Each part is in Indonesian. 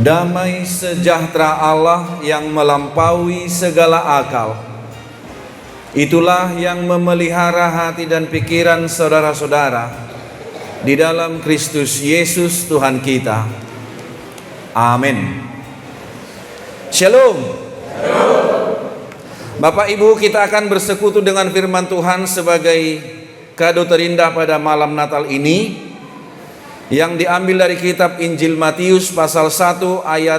Damai sejahtera Allah yang melampaui segala akal, itulah yang memelihara hati dan pikiran saudara-saudara di dalam Kristus Yesus Tuhan kita. Amin. Shalom. Bapak Ibu, kita akan bersekutu dengan firman Tuhan sebagai kado terindah pada malam Natal ini, yang diambil dari kitab Injil Matius pasal 1 ayat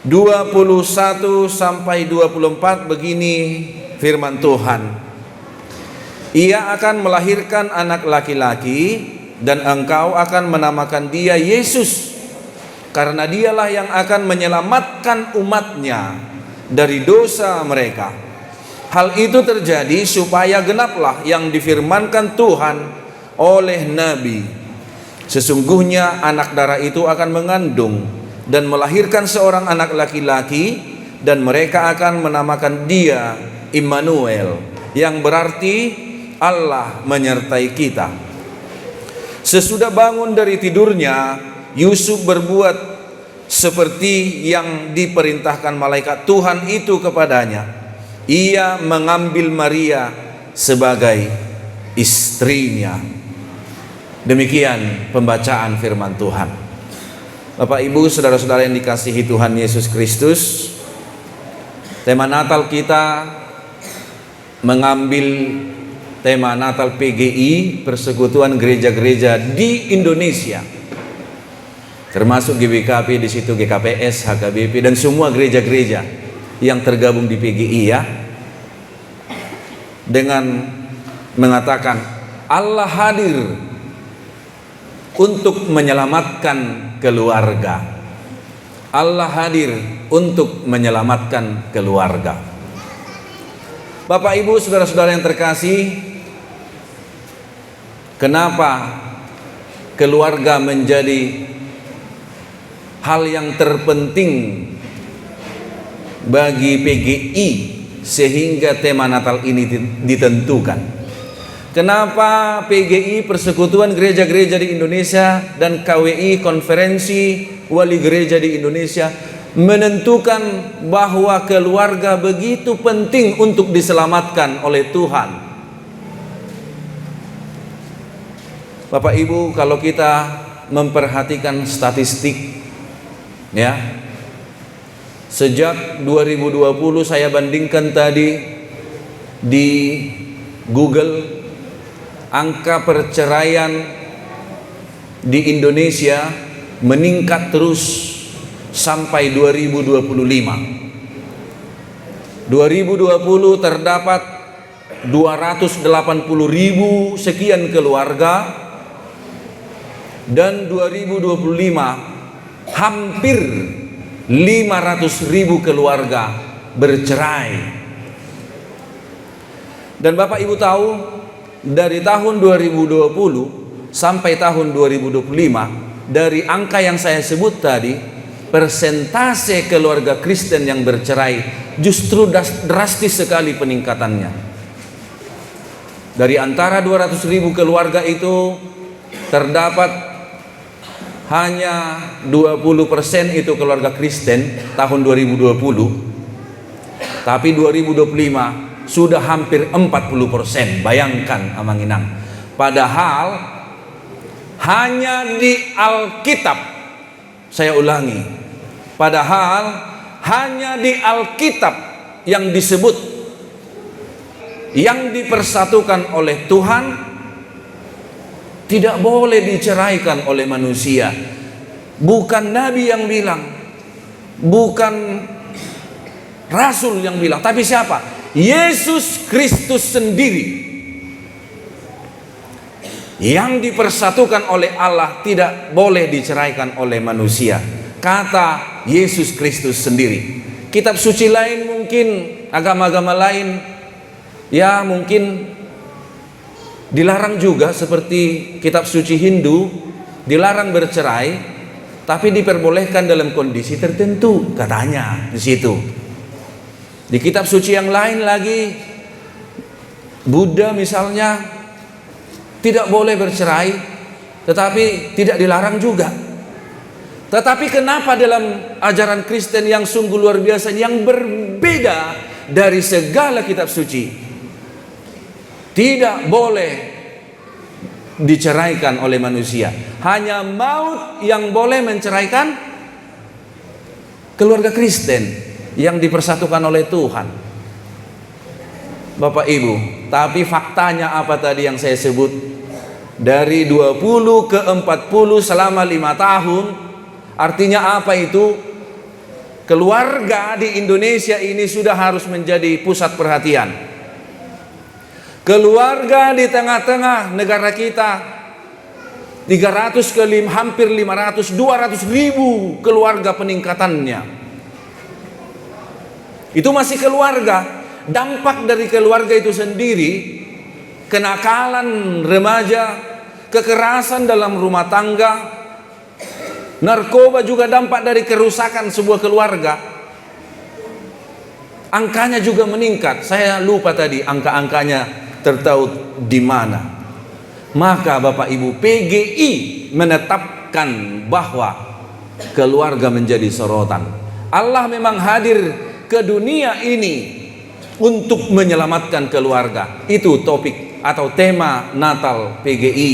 21 sampai 24. Begini firman Tuhan. Ia akan melahirkan anak laki-laki, dan engkau akan menamakan dia Yesus, karena dialah yang akan menyelamatkan umatnya dari dosa mereka. Hal itu terjadi supaya genaplah yang difirmankan Tuhan oleh Nabi. Sesungguhnya anak darah itu akan mengandung dan melahirkan seorang anak laki-laki, dan mereka akan menamakan dia Immanuel, yang berarti Allah menyertai kita. Sesudah bangun dari tidurnya, Yusuf berbuat seperti yang diperintahkan malaikat Tuhan itu kepadanya. Ia mengambil Maria sebagai istrinya. Demikian pembacaan firman Tuhan. Bapak Ibu, saudara-saudara yang dikasihi Tuhan Yesus Kristus, tema Natal kita mengambil tema Natal PGI, Persekutuan Gereja-Gereja di Indonesia, termasuk GBKP, di situ GKPS, HKBP, dan semua gereja-gereja yang tergabung di PGI, ya, dengan mengatakan Allah hadir untuk menyelamatkan keluarga. Allah hadir untuk menyelamatkan keluarga. Bapak Ibu, saudara-saudara yang terkasih, kenapa keluarga menjadi hal yang terpenting bagi PGI sehingga tema Natal ini ditentukan? Kenapa PGI, Persekutuan Gereja-Gereja di Indonesia, dan KWI, Konferensi Wali Gereja di Indonesia, menentukan bahwa keluarga begitu penting untuk diselamatkan oleh Tuhan? Bapak Ibu, kalau kita memperhatikan statistik, ya, sejak 2020 saya bandingkan tadi di Google, angka perceraian di Indonesia meningkat terus sampai 2025. 2020 terdapat 280.000 sekian keluarga, dan 2025 hampir 500.000 keluarga bercerai. Dan Bapak Ibu tahu, dari tahun 2020 sampai tahun 2025, dari angka yang saya sebut tadi, persentase keluarga Kristen yang bercerai justru drastis sekali peningkatannya. Dari antara 200.000 keluarga itu, terdapat hanya 20% itu keluarga Kristen tahun 2020, tapi 2025 sudah hampir 40%. Bayangkan, Amanginang. Padahal hanya di Alkitab, saya ulangi, padahal hanya di Alkitab yang disebut yang dipersatukan oleh Tuhan tidak boleh diceraikan oleh manusia. Bukan Nabi yang bilang, bukan Rasul yang bilang, tapi siapa? Yesus Kristus sendiri yang dipersatukan oleh Allah tidak boleh diceraikan oleh manusia. Kata Yesus Kristus sendiri. Kitab suci lain, mungkin agama-agama lain, ya mungkin dilarang juga, seperti kitab suci Hindu dilarang bercerai, tapi diperbolehkan dalam kondisi tertentu, katanya di situ. Di kitab suci yang lain lagi, Buddha misalnya, tidak boleh bercerai, tetapi tidak dilarang juga. Tetapi kenapa dalam ajaran Kristen yang sungguh luar biasa, yang berbeda dari segala kitab suci, tidak boleh diceraikan oleh manusia? Hanya maut yang boleh menceraikan keluarga Kristen yang dipersatukan oleh Tuhan. Bapak Ibu, tapi faktanya apa tadi yang saya sebut? Dari 20 ke 40 selama 5 tahun. Artinya apa itu? Keluarga di Indonesia ini sudah harus menjadi pusat perhatian. Keluarga di tengah-tengah negara kita, 300 ke hampir 500, 200 ribu keluarga peningkatannya. Itu masih keluarga. Dampak dari keluarga itu sendiri, kenakalan remaja, kekerasan dalam rumah tangga, narkoba juga dampak dari kerusakan sebuah keluarga. Angkanya juga meningkat. Saya lupa tadi angka-angkanya tertaut di mana. Maka Bapak Ibu, PGI menetapkan bahwa keluarga menjadi sorotan. Allah memang hadir ke dunia ini untuk menyelamatkan keluarga. Itu topik atau tema Natal PGI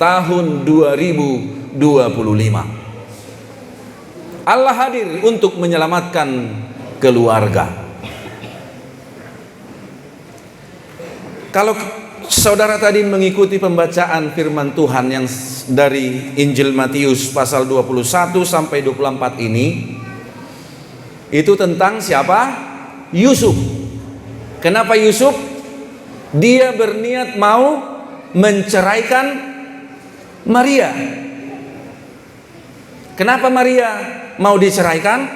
tahun 2025. Allah hadir untuk menyelamatkan keluarga. Kalau saudara tadi mengikuti pembacaan firman Tuhan yang dari Injil Matius pasal 21 sampai 24 ini, itu tentang siapa? Yusuf. Kenapa Yusuf? Dia berniat mau menceraikan Maria. Kenapa Maria mau diceraikan?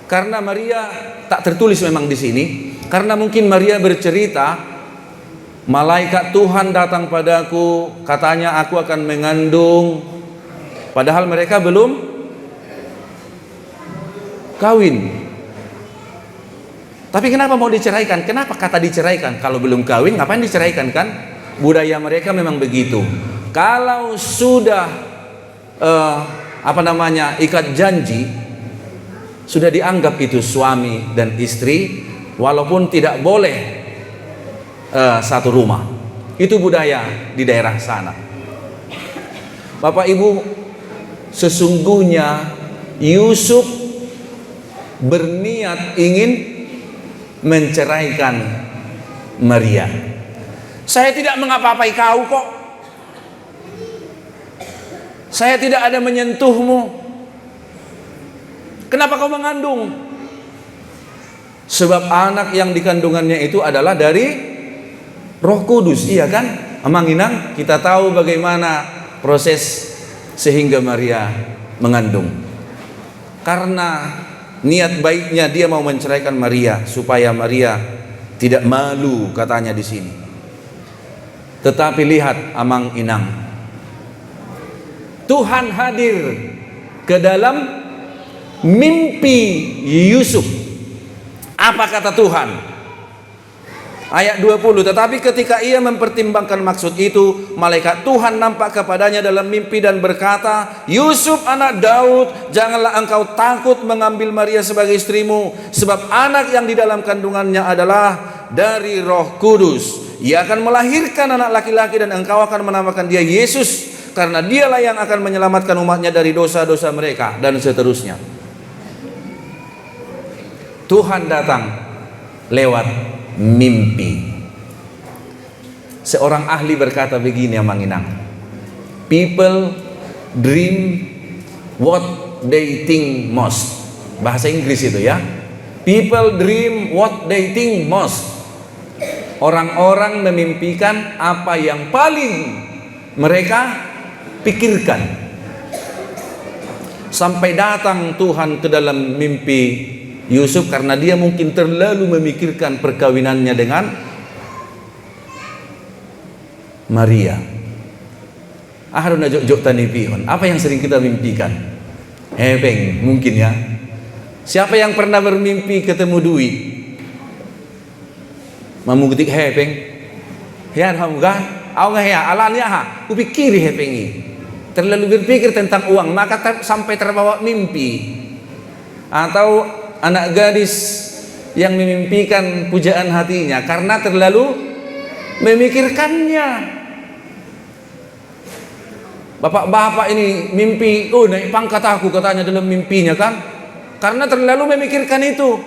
Karena Maria tak tertulis memang di sini. Karena mungkin Maria bercerita, malaikat Tuhan datang padaku, katanya aku akan mengandung. Padahal mereka belum kawin. Tapi kenapa mau diceraikan? Kenapa kata diceraikan? Kalau belum kawin ngapain diceraikan kan? Budaya mereka memang begitu. Kalau sudah ikat janji, sudah dianggap itu suami dan istri, walaupun tidak boleh satu rumah. Itu budaya di daerah sana. Bapak Ibu, sesungguhnya Yusuf berniat ingin menceraikan Maria. Saya tidak mengapa-apai kau kok. Saya tidak ada menyentuhmu. Kenapa kau mengandung? Sebab anak yang dikandungannya itu adalah dari Roh Kudus, iya kan? Amang Inang, kita tahu bagaimana proses sehingga Maria mengandung. Karena niat baiknya dia mau menceraikan Maria supaya Maria tidak malu, katanya di sini. Tetapi lihat Amang Inang, Tuhan hadir ke dalam mimpi Yusuf. Apa kata Tuhan? Ayat 20, tetapi ketika ia mempertimbangkan maksud itu, malaikat Tuhan nampak kepadanya dalam mimpi dan berkata, Yusuf anak Daud, janganlah engkau takut mengambil Maria sebagai istrimu, sebab anak yang di dalam kandungannya adalah dari Roh Kudus. Ia akan melahirkan anak laki-laki dan engkau akan menamakan dia Yesus, karena dialah yang akan menyelamatkan umatnya dari dosa-dosa mereka, dan seterusnya. Tuhan datang lewat mimpi. Seorang ahli berkata begini, Amang Inang, people dream what they think most. Bahasa Inggris itu ya. People dream what they think most. Orang-orang memimpikan apa yang paling mereka pikirkan. Sampai datang Tuhan ke dalam mimpi Yusuf karena dia mungkin terlalu memikirkan perkawinannya dengan Maria. Haruna jok tanipihon. Apa yang sering kita mimpikan? Hepeng mungkin ya. Siapa yang pernah bermimpi ketemu duit? Mamugutik hepeng. Ya hamgan. Au ngah ya alannya ha. Kupikiri hepengi. terlalu berpikir tentang uang, maka sampai terbawa mimpi. Atau anak gadis yang memimpikan pujaan hatinya karena terlalu memikirkannya. Bapak-bapak ini mimpi, oh naik pangkat aku katanya dalam mimpinya kan, karena terlalu memikirkan itu.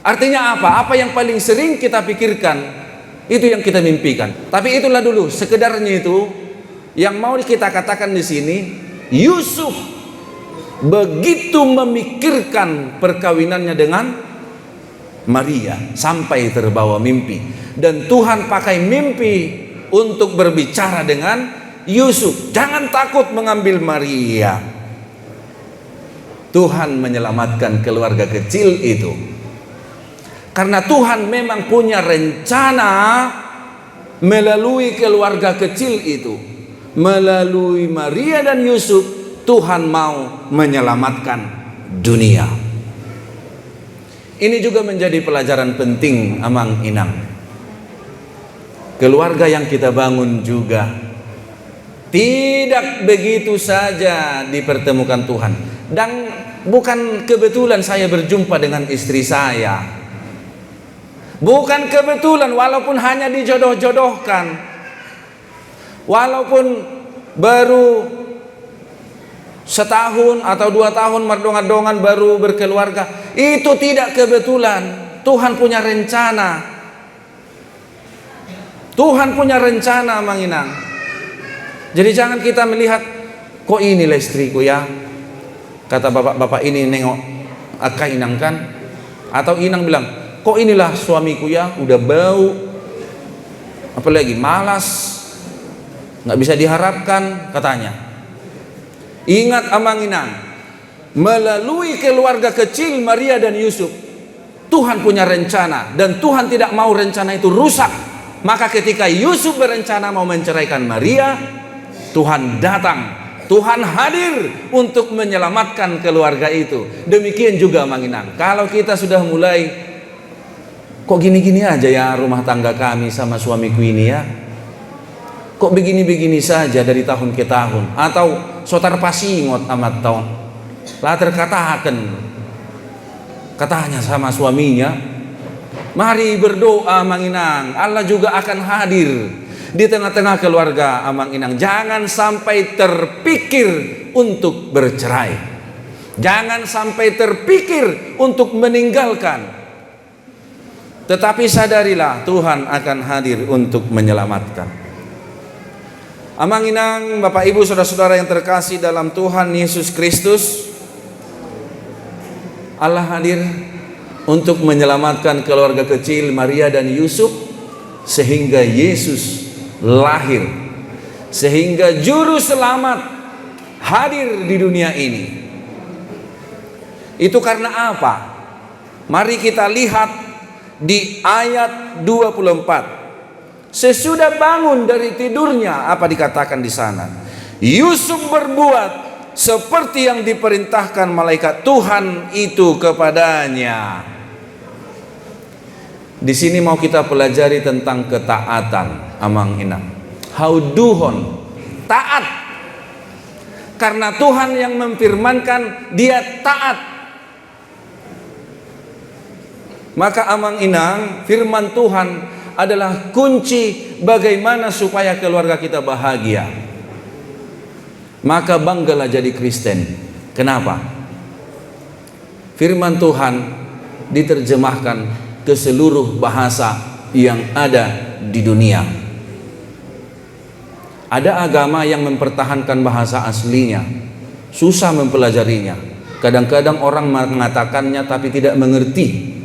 Artinya apa? Apa yang paling sering kita pikirkan, itu yang kita mimpikan. Tapi itulah dulu, sekedarnya itu yang mau kita katakan di sini. Yusuf begitu memikirkan perkawinannya dengan Maria sampai terbawa mimpi, dan Tuhan pakai mimpi untuk berbicara dengan Yusuf. Jangan takut mengambil Maria. Tuhan menyelamatkan keluarga kecil itu. Karena Tuhan memang punya rencana melalui keluarga kecil itu. Melalui Maria dan Yusuf, Tuhan mau menyelamatkan dunia. Ini juga menjadi pelajaran penting, Amang Inang. Keluarga yang kita bangun juga tidak begitu saja dipertemukan Tuhan. Dan bukan kebetulan saya berjumpa dengan istri saya. Bukan kebetulan, walaupun hanya dijodoh-jodohkan, walaupun baru setahun atau 2 tahun merdongan-dongan baru berkeluarga, itu tidak kebetulan. Tuhan punya rencana. Tuhan punya rencana, Mang Inang. Jadi jangan kita melihat, kok inilah istriku ya, kata bapak-bapak ini nengok Aka Inang kan, atau Inang bilang, kok inilah suamiku ya, udah bau, apalagi malas, nggak bisa diharapkan katanya. Ingat Amang Inang, melalui keluarga kecil Maria dan Yusuf, Tuhan punya rencana, dan Tuhan tidak mau rencana itu rusak. Maka ketika Yusuf berencana mau menceraikan Maria, Tuhan datang, Tuhan hadir untuk menyelamatkan keluarga itu. Demikian juga Amang Inang, kalau kita sudah mulai, kok gini-gini aja ya rumah tangga kami sama suamiku ini ya, kok begini-begini saja dari tahun ke tahun, atau sotar pasingot amat tahun lah terkatakan katanya sama suaminya. Mari berdoa Amang Inang, Allah juga akan hadir di tengah-tengah keluarga Amang Inang. Jangan sampai terpikir untuk bercerai, jangan sampai terpikir untuk meninggalkan, tetapi sadarilah Tuhan akan hadir untuk menyelamatkan. Amang Inang, Bapak Ibu, saudara-saudara yang terkasih dalam Tuhan Yesus Kristus, Allah hadir untuk menyelamatkan keluarga kecil Maria dan Yusuf, sehingga Yesus lahir, sehingga juru selamat hadir di dunia ini. Itu karena apa? Mari kita lihat di ayat 24. Sesudah bangun dari tidurnya, apa dikatakan di sana? Yusuf berbuat seperti yang diperintahkan malaikat Tuhan itu kepadanya. Di sini mau kita pelajari tentang ketaatan, Amang Inang. Hauduhon, taat. Karena Tuhan yang memfirmankan, dia taat. Maka Amang Inang, firman Tuhan adalah kunci bagaimana supaya keluarga kita bahagia. Maka banggalah jadi Kristen. Kenapa? Firman Tuhan diterjemahkan ke seluruh bahasa yang ada di dunia. Ada agama yang mempertahankan bahasa aslinya, susah mempelajarinya. Kadang-kadang orang mengatakannya tapi tidak mengerti.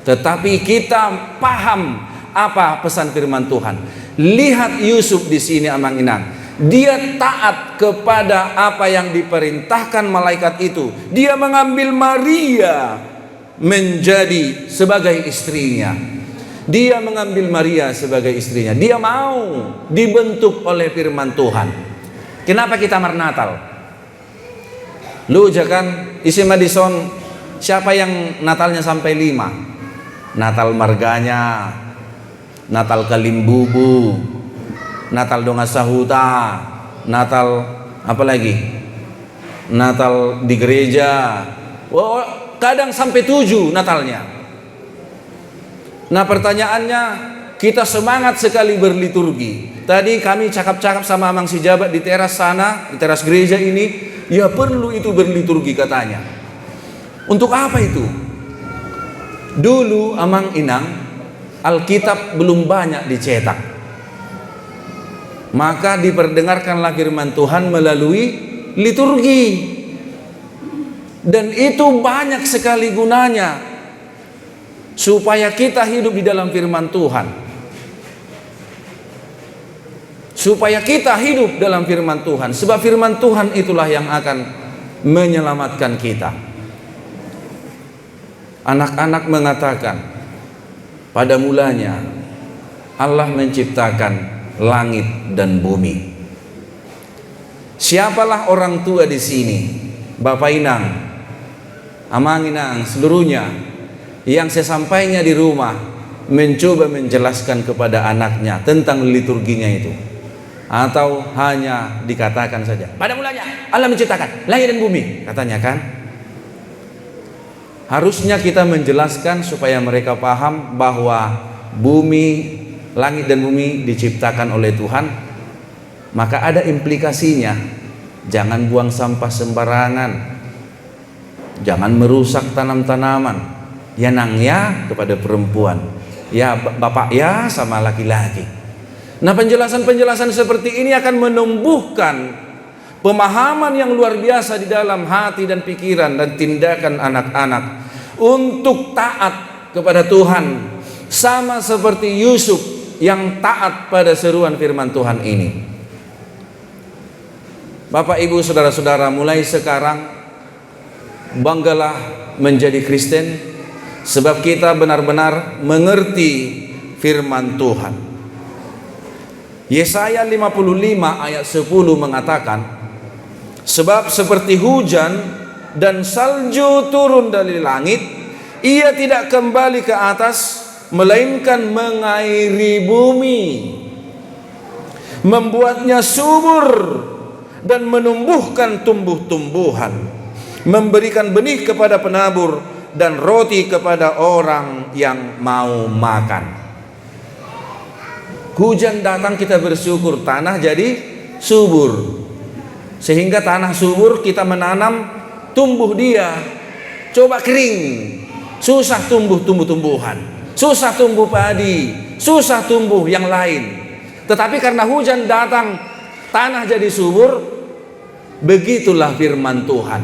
Tetapi kita paham apa pesan firman Tuhan. Lihat Yusuf di sini, Amang Inang. Dia taat kepada apa yang diperintahkan malaikat itu. Dia mengambil Maria menjadi sebagai istrinya. Dia mengambil Maria sebagai istrinya. Dia mau dibentuk oleh firman Tuhan. Kenapa kita Natal? Lu jangan isi Madison, siapa yang Natalnya sampai 5? Natal marganya, Natal Kalimbubu, Natal donga sahuta, Natal apa lagi? Natal di gereja. Kadang sampai 7 Natalnya. Nah, pertanyaannya, kita semangat sekali berliturgi. Tadi kami cakap-cakap sama Amang Sijabat di teras sana, di teras gereja ini, ya perlu itu berliturgi katanya. Untuk apa itu? Dulu Amang Inang, Alkitab belum banyak dicetak. Maka diperdengarkanlah firman Tuhan melalui liturgi. Dan itu banyak sekali gunanya, supaya kita hidup di dalam firman Tuhan. Supaya kita hidup dalam firman Tuhan. Sebab firman Tuhan itulah yang akan menyelamatkan kita. Anak-anak mengatakan, pada mulanya Allah menciptakan langit dan bumi. Siapalah orang tua di sini, Bapak Inang, Amang Inang, seluruhnya, yang sesampainya di rumah mencoba menjelaskan kepada anaknya tentang liturginya itu, atau hanya dikatakan saja, pada mulanya Allah menciptakan langit dan bumi, katanya kan? Harusnya kita menjelaskan supaya mereka paham bahwa bumi, langit dan bumi diciptakan oleh Tuhan, maka ada implikasinya. Jangan buang sampah sembarangan, jangan merusak tanam-tanaman. Ya nang ya kepada perempuan, ya bapak ya sama laki-laki. Nah, penjelasan-penjelasan seperti ini akan menumbuhkan pemahaman yang luar biasa di dalam hati dan pikiran dan tindakan anak-anak untuk taat kepada Tuhan, sama seperti Yusuf yang taat pada seruan firman Tuhan ini. Bapak, Ibu, saudara-saudara, mulai sekarang banggalah menjadi Kristen, sebab kita benar-benar mengerti firman Tuhan. Yesaya 55 ayat 10 mengatakan, sebab seperti hujan dan salju turun dari langit, ia tidak kembali ke atas, melainkan mengairi bumi, membuatnya subur dan menumbuhkan tumbuh-tumbuhan, memberikan benih kepada penabur dan roti kepada orang yang mau makan. Hujan datang, kita bersyukur, tanah jadi subur. Sehingga tanah subur, kita menanam, tumbuh dia. Coba kering, susah tumbuh tumbuh-tumbuhan, susah tumbuh padi, susah tumbuh yang lain. Tetapi karena hujan datang, tanah jadi subur. Begitulah firman Tuhan.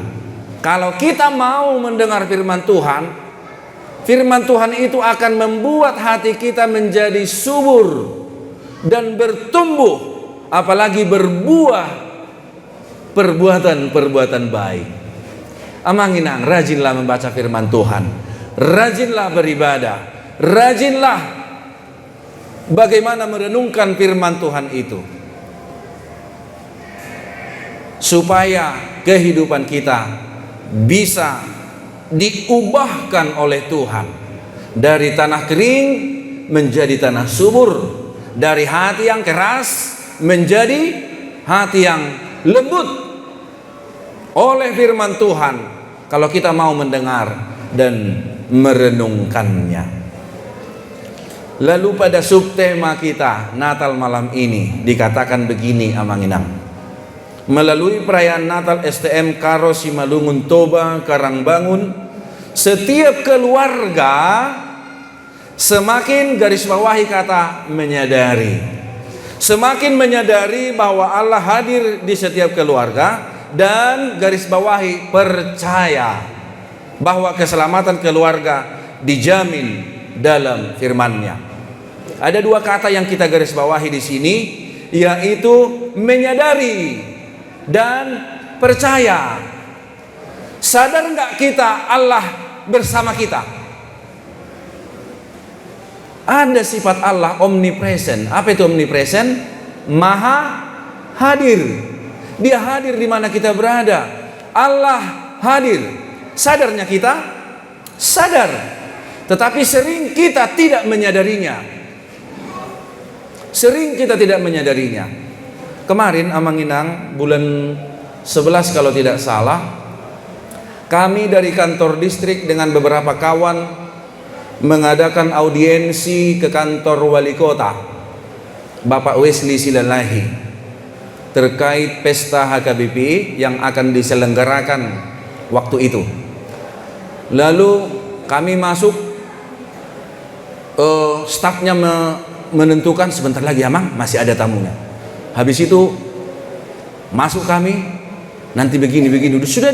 Kalau kita mau mendengar firman Tuhan itu akan membuat hati kita menjadi subur dan bertumbuh, apalagi berbuah perbuatan-perbuatan baik. Amang Inang, rajinlah membaca firman Tuhan, rajinlah beribadah, rajinlah bagaimana merenungkan firman Tuhan itu, supaya kehidupan kita bisa diubahkan oleh Tuhan dari tanah kering menjadi tanah subur, dari hati yang keras menjadi hati yang lembut oleh firman Tuhan, kalau kita mau mendengar dan merenungkannya. Lalu pada subtema kita Natal malam ini dikatakan begini, Amang Inang. Melalui perayaan Natal STM Karo Simalungun Toba Karangbangun, setiap keluarga semakin, garis bawahi kata menyadari, semakin menyadari bahwa Allah hadir di setiap keluarga, dan garis bawahi percaya bahwa keselamatan keluarga dijamin dalam firman-Nya. Ada dua kata yang kita garis bawahi di sini, yaitu menyadari dan percaya. Sadar nggak kita Allah bersama kita? Ada sifat Allah omnipresent. Apa itu omnipresent? Maha hadir. Dia hadir di mana kita berada. Allah hadir. Sadarnya kita? Sadar. Tetapi sering kita tidak menyadarinya. Sering kita tidak menyadarinya. Kemarin Amanginang bulan 11 kalau tidak salah, kami dari kantor distrik dengan beberapa kawan mengadakan audiensi ke kantor wali kota Bapak Wesley Silalahi terkait pesta HKBP yang akan diselenggarakan waktu itu. Lalu kami masuk, stafnya menentukan sebentar lagi Amang masih ada tamunya. Habis itu masuk kami, nanti begini sudah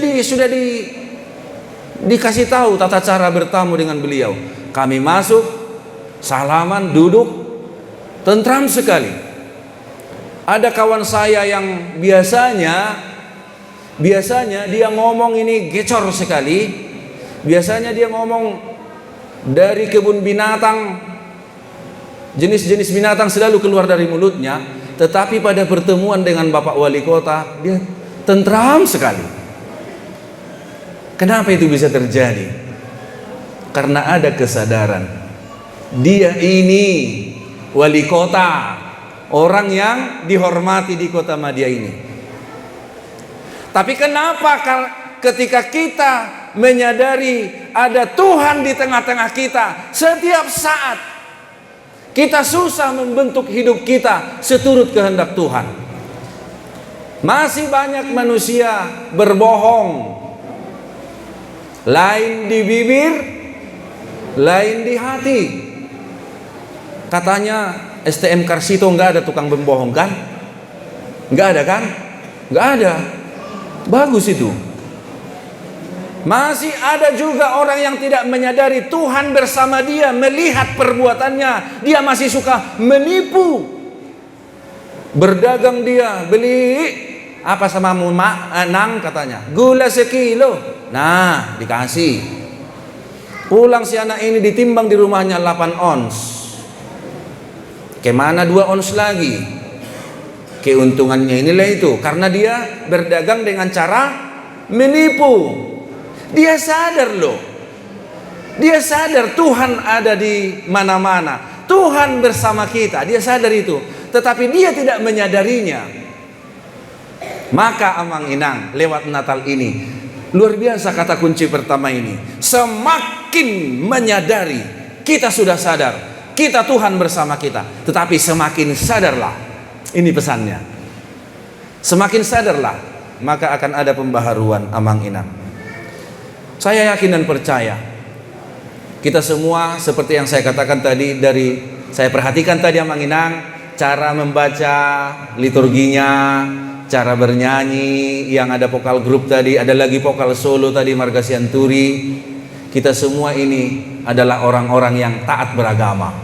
dikasih tahu tata cara bertamu dengan beliau. Kami masuk, salaman, duduk, tentram sekali. Ada kawan saya yang biasanya dia ngomong ini gecor sekali. Biasanya dia ngomong dari kebun binatang, jenis-jenis binatang selalu keluar dari mulutnya. Tetapi pada pertemuan dengan Bapak Wali Kota, dia tentram sekali. Kenapa itu bisa terjadi? Karena ada kesadaran dia ini wali kota, orang yang dihormati di kota Madia ini. Tapi kenapa ketika kita menyadari ada Tuhan di tengah-tengah kita, setiap saat kita susah membentuk hidup kita seturut kehendak Tuhan? Masih banyak manusia berbohong, lain di bibir, lain di hati. Katanya STM Karsito nggak ada tukang berbohong kan? Nggak ada kan? Nggak ada. Bagus itu. Masih ada juga orang yang tidak menyadari Tuhan bersama dia, melihat perbuatannya. Dia masih suka menipu. Berdagang dia, beli apa sama Nang katanya, gula sekilo. Nah, dikasih. Pulang si anak ini ditimbang di rumahnya 8 ons. Kemana 2 ons lagi? Keuntungannya inilah itu. Karena dia berdagang dengan cara menipu. Dia sadar loh. Dia sadar Tuhan ada di mana-mana. Tuhan bersama kita. Dia sadar itu. Tetapi dia tidak menyadarinya. Maka Amanginang lewat Natal ini, luar biasa kata kunci pertama ini. Semakin menyadari, kita sudah sadar, kita Tuhan bersama kita. Tetapi semakin sadarlah, ini pesannya. Semakin sadarlah, maka akan ada pembaharuan Amanginang. Saya yakin dan percaya, kita semua seperti yang saya katakan tadi, saya perhatikan tadi Amanginang, cara membaca liturginya, cara bernyanyi, yang ada vokal grup tadi, ada lagi vokal solo tadi Marga Sianturi. Kita semua ini adalah orang-orang yang taat beragama.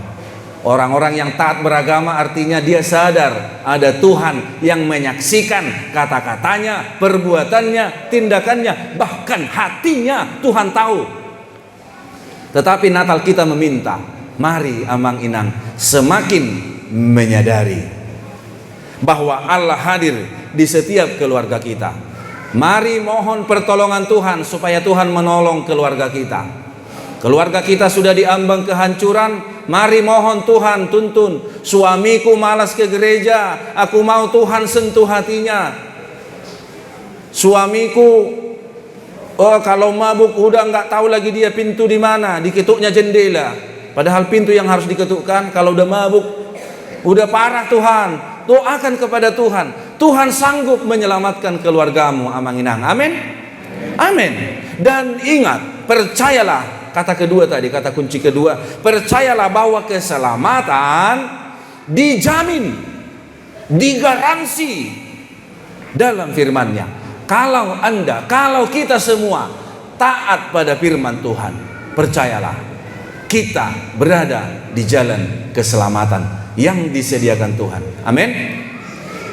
Orang-orang yang taat beragama artinya dia sadar ada Tuhan yang menyaksikan kata-katanya, perbuatannya, tindakannya, bahkan hatinya Tuhan tahu. Tetapi Natal kita meminta, mari Amanginang semakin menyadari bahwa Allah hadir di setiap keluarga kita. Mari mohon pertolongan Tuhan supaya Tuhan menolong keluarga kita. Keluarga kita sudah diambang kehancuran, mari mohon Tuhan tuntun. Suamiku malas ke gereja, aku mau Tuhan sentuh hatinya. Suamiku kalau mabuk udah nggak tahu lagi dia pintu di mana, diketuknya jendela. Padahal pintu yang harus diketukkan kalau udah mabuk, udah parah Tuhan. Doakan kepada Tuhan. Tuhan sanggup menyelamatkan keluargamu Amanginang. Amin. Amin. Dan ingat, percayalah. Kata kedua tadi, kata kunci kedua, percayalah bahwa keselamatan dijamin, digaransi dalam firman-Nya. Kalau kita semua taat pada firman Tuhan, percayalah kita berada di jalan keselamatan yang disediakan Tuhan. Amin.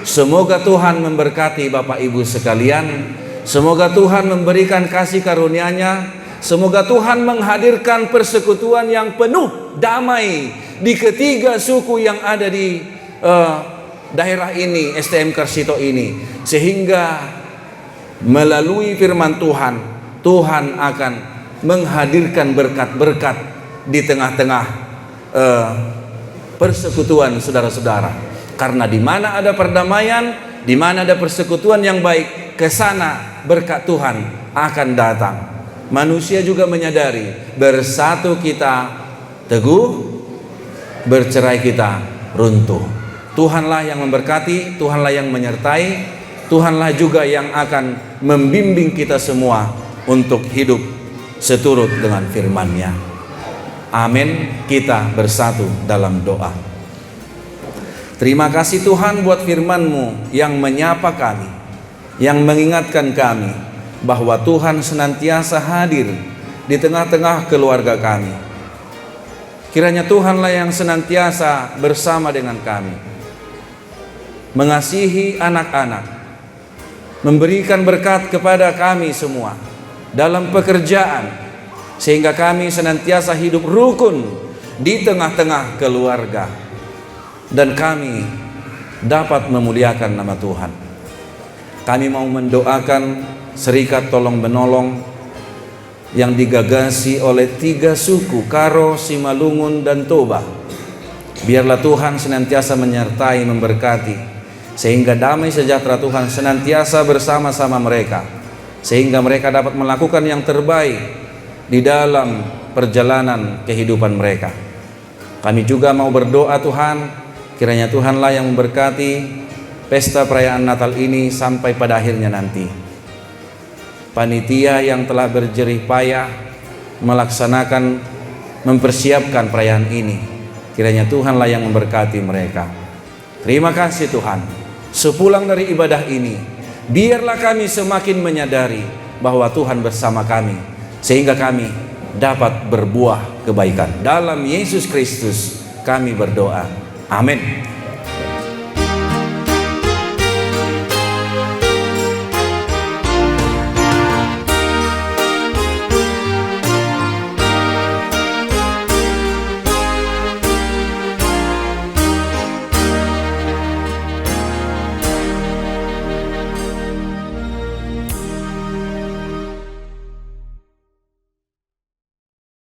Semoga Tuhan memberkati Bapak Ibu sekalian. Semoga Tuhan memberikan kasih karunia-Nya. Semoga Tuhan menghadirkan persekutuan yang penuh damai di ketiga suku yang ada di daerah ini, STM Karsito ini. Sehingga melalui firman Tuhan, Tuhan akan menghadirkan berkat-berkat di tengah-tengah persekutuan saudara-saudara. Karena di mana ada perdamaian, di mana ada persekutuan yang baik, ke sana berkat Tuhan akan datang. Manusia juga menyadari, bersatu kita teguh, bercerai kita runtuh. Tuhanlah yang memberkati, Tuhanlah yang menyertai, Tuhanlah juga yang akan membimbing kita semua untuk hidup seturut dengan firman-Nya. Amin. Kita bersatu dalam doa. Terima kasih Tuhan buat firman-Mu yang menyapa kami, yang mengingatkan kami bahwa Tuhan senantiasa hadir di tengah-tengah keluarga kami. Kiranya Tuhanlah yang senantiasa bersama dengan kami, mengasihi anak-anak, memberikan berkat kepada kami semua dalam pekerjaan, sehingga kami senantiasa hidup rukun di tengah-tengah keluarga, dan kami dapat memuliakan nama Tuhan. Kami mau mendoakan serikat tolong menolong yang digagasi oleh 3 suku, Karo, Simalungun, dan Toba. Biarlah Tuhan senantiasa menyertai, memberkati, sehingga damai sejahtera Tuhan senantiasa bersama-sama mereka, sehingga mereka dapat melakukan yang terbaik di dalam perjalanan kehidupan mereka. Kami juga mau berdoa Tuhan, kiranya Tuhanlah yang memberkati pesta perayaan Natal ini sampai pada akhirnya nanti. Panitia yang telah berjerih payah melaksanakan, mempersiapkan perayaan ini, kiranya Tuhanlah yang memberkati mereka. Terima kasih Tuhan. Sepulang dari ibadah ini, biarlah kami semakin menyadari bahwa Tuhan bersama kami, sehingga kami dapat berbuah kebaikan. Dalam Yesus Kristus kami berdoa. Amin.